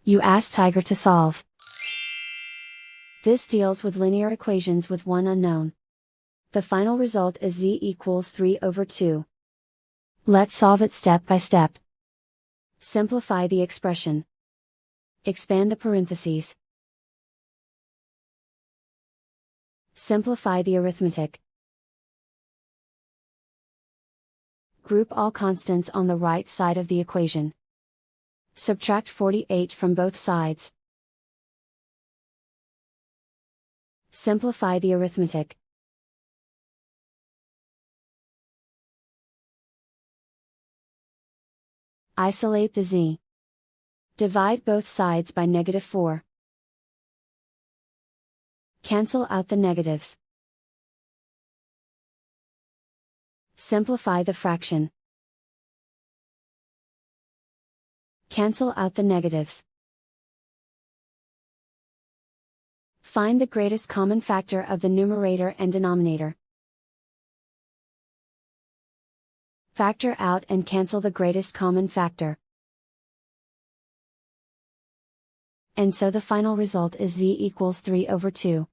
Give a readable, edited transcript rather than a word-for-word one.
You ask Tiger to solve. This deals with linear equations with one unknown. The final result is z equals 3/2. Let's solve it step by step. Simplify the expression. Expand the parentheses. Simplify the arithmetic. Group all constants on the right side of the equation. Subtract 48 from both sides. Simplify the arithmetic. Isolate the z. Divide both sides by -4. Cancel out the negatives. Simplify the fraction. Cancel out the negatives. Find the greatest common factor of the numerator and denominator. Factor out and cancel the greatest common factor. And so the final result is z equals 3/2.